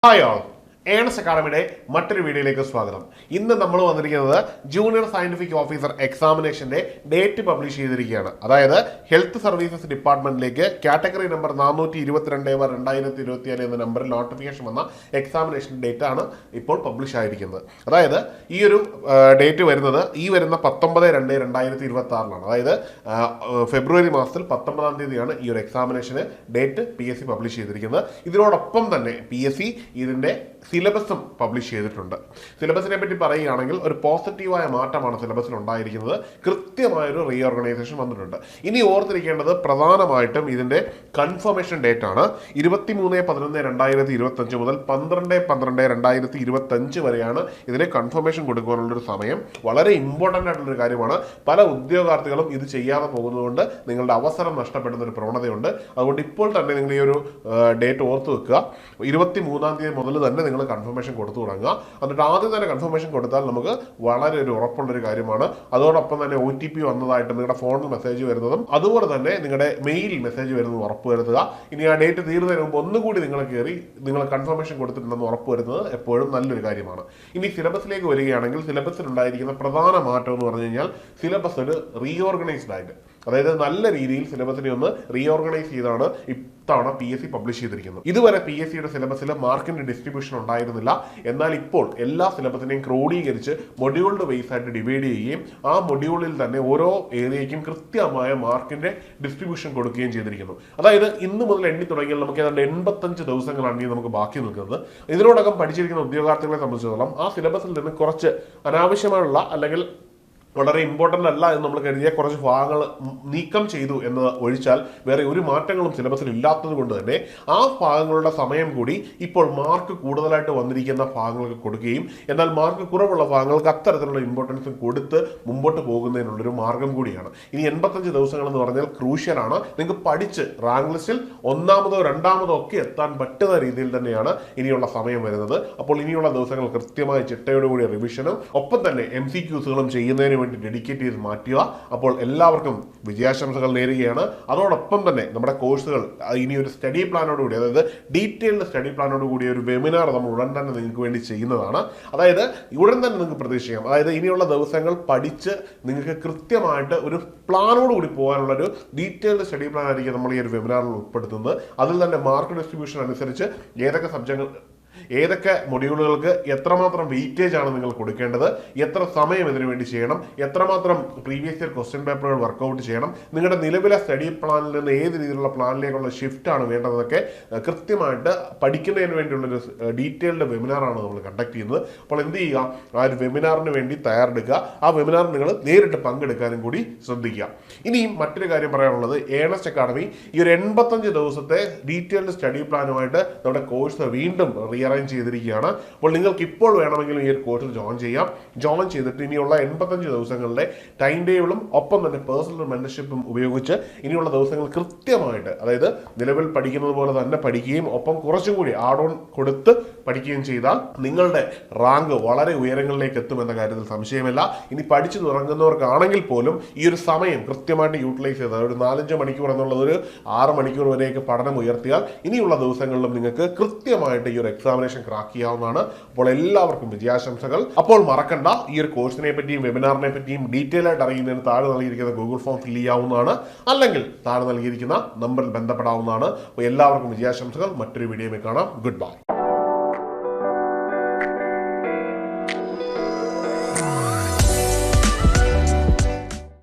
Hi all earnest അക്കാഡമിയുടെ മറ്റൊരു വീഡിയോയിലേക്ക് സ്വാഗതം. ഇന്ന് നമ്മൾ വന്നിരിക്കുന്നത് ജൂനിയർ സയന്റിഫിക് ഓഫീസർ എക്സാമിനേഷന്റെ ഡേറ്റ് പബ്ലിഷ് ചെയ്തിരിക്കുകയാണ്. അതായത് ഹെൽത്ത് സർവീസസ് ഡിപ്പാർട്ട്മെന്റിലേക്ക് കാറ്റഗറി നമ്പർ 422/2024 എന്ന നമ്പറിൽ നോട്ടിഫിക്കേഷൻ വന്ന എക്സാമിനേഷൻ ഡേറ്റ് ആണ് ഇപ്പോൾ പബ്ലിഷ് ആയിരിക്കുന്നത്. അതായത് ഈ ഒരു ഡേറ്റ് വരുന്നത് ഈ വരുന്ന 19/2/2026 അതായത് ഫെബ്രുവരി മാസത്തിൽ 19-ാം തീയതിയാണ് ഈ ഒരു എക്സാമിനേഷന് ഡേറ്റ് PSC പബ്ലിഷ് ചെയ്തിരിക്കുന്നത്. ഇതിനോടൊപ്പം തന്നെ PSC ഇതിന്റെ സിലബസും പബ്ലിഷ് ചെയ്തിട്ടുണ്ട്. സിലബസിനെ പറ്റി പറയുകയാണെങ്കിൽ ഒരു പോസിറ്റീവായ മാറ്റമാണ് സിലബസിൽ ഉണ്ടായിരിക്കുന്നത്. കൃത്യമായൊരു റീഓർഗനൈസേഷൻ വന്നിട്ടുണ്ട്. ഇനി ഓർത്തിരിക്കേണ്ടത് പ്രധാനമായിട്ടും ഇതിന്റെ കൺഫർമേഷൻ ഡേറ്റ് ആണ്. 23/11/2025 മുതൽ 12/12/2025 വരെയാണ് ഇതിന് കൺഫർമേഷൻ കൊടുക്കാനുള്ളൊരു സമയം. വളരെ ഇമ്പോർട്ടൻ്റ് ആയിട്ടുള്ളൊരു കാര്യമാണ്. പല ഉദ്യോഗാർത്ഥികളും ഇത് ചെയ്യാതെ പോകുന്നതുകൊണ്ട് നിങ്ങളുടെ അവസരം നഷ്ടപ്പെടുന്ന ഒരു പ്രവണതയുണ്ട്. അതുകൊണ്ട് ഇപ്പോൾ തന്നെ നിങ്ങൾ ഈ ഒരു ഡേറ്റ് ഓർത്ത് വെക്കുക. 23-ാം തീയതി മുതൽ തന്നെ നിങ്ങൾ കൺഫർമേഷൻ കൊടുത്തു തുടങ്ങുക. എന്നിട്ട് ആദ്യം തന്നെ കൺഫർമേഷൻ കൊടുത്താൽ നമുക്ക് വളരെ ഒരു ഉറപ്പുള്ളൊരു കാര്യമാണ്. അതോടൊപ്പം തന്നെ OTP വന്നതായിട്ട് നിങ്ങളുടെ ഫോണിൽ മെസ്സേജ് വരുന്നതും അതുപോലെ തന്നെ നിങ്ങളുടെ മെയിലിൽ മെസ്സേജ് വരുന്നതും ഉറപ്പ് വരുത്തുക. ഇനി ആ ഡേറ്റ് തീർന്നതിന് മുമ്പ് ഒന്നുകൂടി നിങ്ങൾ കയറി നിങ്ങൾ കൺഫർമേഷൻ കൊടുത്തിട്ടുണ്ടെന്ന് ഉറപ്പ് വരുന്നത് എപ്പോഴും നല്ലൊരു കാര്യമാണ്. ഇനി സിലബസിലേക്ക് വരികയാണെങ്കിൽ സിലബസിൽ ഉണ്ടായിരിക്കുന്ന പ്രധാന മാറ്റം എന്ന് പറഞ്ഞു കഴിഞ്ഞാൽ സിലബസ് ഒരു റീഓർഗനൈസ്ഡ് ആയിട്ട്, അതായത് നല്ല രീതിയിൽ സിലബസിനെ ഒന്ന് റീഓർഗനൈസ് ചെയ്താണ് ഇത്തവണ PSC പബ്ലിഷ് ചെയ്തിരിക്കുന്നത്. ഇതുവരെ PSCയുടെ സിലബസിൽ മാർക്കിന്റെ ഡിസ്ട്രിബ്യൂഷൻ ഉണ്ടായിരുന്നില്ല. എന്നാൽ ഇപ്പോൾ എല്ലാ സിലബസിനെയും ക്രോഡീകരിച്ച് മൊഡ്യൂൾഡ് ബേസ് ആയിട്ട് ഡിവൈഡ് ചെയ്യുകയും ആ മൊഡ്യൂളിൽ തന്നെ ഓരോ ഏരിയയ്ക്കും കൃത്യമായ മാർക്കിന്റെ ഡിസ്ട്രിബ്യൂഷൻ കൊടുക്കുകയും ചെയ്തിരിക്കുന്നു. അതായത് ഇന്ന് മുതൽ എണ്ണി തുടങ്ങിയാൽ നമുക്ക് ഏതാണ്ട് 85 ദിവസങ്ങളാണ് ഇനി നമുക്ക് ബാക്കി നിൽക്കുന്നത്. ഇതിനോടകം പഠിച്ചിരിക്കുന്ന ഉദ്യോഗാർത്ഥികളെ സംബന്ധിച്ചിടത്തോളം ആ സിലബസിൽ നിന്ന് കുറച്ച് അനാവശ്യമായുള്ള അല്ലെങ്കിൽ വളരെ ഇമ്പോർട്ടൻ്റ് അല്ല എന്ന് നമ്മൾ കരുതിയ കുറച്ച് ഭാഗങ്ങൾ നീക്കം ചെയ്തു എന്ന് ഒഴിച്ചാൽ വേറെ ഒരു മാറ്റങ്ങളും സിലബസിൽ ഇല്ലാത്തത് കൊണ്ട് തന്നെ ആ ഭാഗങ്ങളുടെ സമയം കൂടി ഇപ്പോൾ മാർക്ക് കൂടുതലായിട്ട് വന്നിരിക്കുന്ന ഭാഗങ്ങൾക്ക് കൊടുക്കുകയും എന്നാൽ മാർക്ക് കുറവുള്ള ഭാഗങ്ങൾക്ക് അത്തരത്തിലുള്ള ഇമ്പോർട്ടൻസ് കൊടുത്ത് മുമ്പോട്ട് പോകുന്നതിനുള്ളൊരു മാർഗം കൂടിയാണ്. ഇനി 85 ദിവസങ്ങൾ എന്ന് പറഞ്ഞാൽ ക്രൂഷ്യലാണ്. നിങ്ങൾക്ക് പഠിച്ച് റാങ്ക് ലിസ്റ്റിൽ 1-മതോ 2-മതോ ഒക്കെ എത്താൻ പറ്റുന്ന രീതിയിൽ തന്നെയാണ് ഇനിയുള്ള സമയം വരുന്നത്. അപ്പോൾ ഇനിയുള്ള ദിവസങ്ങൾ കൃത്യമായ ചിട്ടയോടുകൂടിയ റിവിഷനും ഒപ്പം തന്നെ MCQസുകളും ചെയ്യുന്നതിന് വേണ്ടി ഡെഡിക്കേറ്റ് ചെയ്ത് മാറ്റുക. അപ്പോൾ എല്ലാവർക്കും വിജയാശംസകൾ നേരുകയാണ്. അതോടൊപ്പം തന്നെ നമ്മുടെ കോഴ്സുകൾ ഇനി ഒരു സ്റ്റഡി പ്ലാനോടുകൂടി, അതായത് ഡീറ്റെയിൽഡ് സ്റ്റഡി പ്ലാനോട് കൂടി ഒരു വെബിനാർ നമ്മൾ ഉടൻ തന്നെ നിങ്ങൾക്ക് വേണ്ടി ചെയ്യുന്നതാണ്. അതായത് ഉടൻ തന്നെ നിങ്ങൾക്ക് പ്രതീക്ഷിക്കാം. അതായത് ഇനിയുള്ള ദിവസങ്ങൾ പഠിച്ച് നിങ്ങൾക്ക് കൃത്യമായിട്ട് ഒരു പ്ലാനോടുകൂടി പോകാനുള്ള ഒരു ഡീറ്റെയിൽഡ് സ്റ്റഡി പ്ലാൻ ആയിരിക്കും നമ്മൾ ഈ ഒരു വെബിനാറിൽ ഉൾപ്പെടുത്തുന്നത്. അതിൽ തന്നെ മാർക്ക് ഡിസ്ട്രിബ്യൂഷൻ അനുസരിച്ച് ഏതൊക്കെ മൊഡ്യൂളുകൾക്ക് എത്രമാത്രം വെയിറ്റേജ് ആണ് നിങ്ങൾ കൊടുക്കേണ്ടത്, എത്ര സമയം ഇതിനു വേണ്ടി ചെയ്യണം, എത്രമാത്രം പ്രീവിയസ് ഇയർ ക്വസ്റ്റ്യൻ പേപ്പറുകൾ വർക്കൗട്ട് ചെയ്യണം, നിങ്ങളുടെ നിലവിലെ സ്റ്റഡി പ്ലാനിൽ നിന്ന് ഏത് രീതിയിലുള്ള പ്ലാനിലേക്കുള്ള ഷിഫ്റ്റ് ആണ് വേണ്ടതൊക്കെ കൃത്യമായിട്ട് പഠിക്കുന്നതിന് വേണ്ടിയുള്ളൊരു ഡീറ്റെയിൽഡ് വെബിനാറാണ് നമ്മൾ കണ്ടക്ട് ചെയ്യുന്നത്. അപ്പോൾ എന്ത് ചെയ്യുക, ആ ഒരു വെബിനാറിന് വേണ്ടി തയ്യാറെടുക്കുക. ആ വെബിനാർ നിങ്ങൾ നേരിട്ട് പങ്കെടുക്കാനും കൂടി ശ്രദ്ധിക്കുക. ഇനിയും മറ്റൊരു കാര്യം പറയാനുള്ളത്, ഏണസ്റ്റ് അക്കാഡമി ഈ ഒരു 85 ദിവസത്തെ ഡീറ്റെയിൽഡ് സ്റ്റഡി പ്ലാനുമായിട്ട് നമ്മുടെ കോഴ്സ് വീണ്ടും അറേഞ്ച് ചെയ്തിരിക്കുകയാണ്. അപ്പോൾ നിങ്ങൾക്ക് ഇപ്പോൾ വേണമെങ്കിലും ഈ ഒരു കോഴ്സിൽ ജോയിൻ ചെയ്തിട്ട് ഇനിയുള്ള 85 ദിവസങ്ങളുടെ ടൈം ടേബിളും ഒപ്പം തന്നെ പേഴ്സണൽ മെന്റർഷിപ്പും ഉപയോഗിച്ച് ഇനിയുള്ള ദിവസങ്ങൾ കൃത്യമായിട്ട്, അതായത് നിലവിൽ പഠിക്കുന്നത് പോലെ തന്നെ പഠിക്കുകയും ഒപ്പം കുറച്ചും കൂടി ആഡ് ഓൺ കൊടുത്ത് പഠിക്കുകയും ചെയ്താൽ നിങ്ങളുടെ റാങ്ക് വളരെ ഉയരങ്ങളിലേക്ക് എത്തുമെന്ന കാര്യത്തിൽ സംശയമില്ല. ഇനി പഠിച്ചു തുടങ്ങുന്നവർക്കാണെങ്കിൽ പോലും ഈ ഒരു സമയം കൃത്യമായിട്ട് യൂട്ടിലൈസ് ചെയ്താൽ ഒരു 4-5 മണിക്കൂർ എന്നുള്ളത് ഒരു 6 മണിക്കൂർ വരെയൊക്കെ പഠനം ഉയർത്തിയാൽ ഇനിയുള്ള ദിവസങ്ങളിലും നിങ്ങൾക്ക് കൃത്യമായിട്ട് ഈ ഒരു എക്സാമിനേഷൻ ക്രാക്ക് ചെയ്യാവുന്നതാണ്. അപ്പോൾ എല്ലാവർക്കും വിജയാശംസകൾ. അപ്പോൾ മറക്കണ്ട, ഈ ഒരു കോഴ്സിനെ പറ്റിയും വെബിനാറിനെ പറ്റിയും ഡീറ്റെയിൽ ആയിട്ട് അറിയുന്നതിന് താഴെ നൽകിയിരിക്കുന്ന ഗൂഗിൾ ഫോം ഫിൽ ചെയ്യാവുന്നതാണ്, അല്ലെങ്കിൽ താഴെ നൽകിയിരിക്കുന്ന നമ്പറിൽ ബന്ധപ്പെടാവുന്നതാണ്. അപ്പോൾ എല്ലാവർക്കും വിജയാശംസകൾ. മറ്റൊരു വീഡിയോയിൽ കാണാം. Good bye.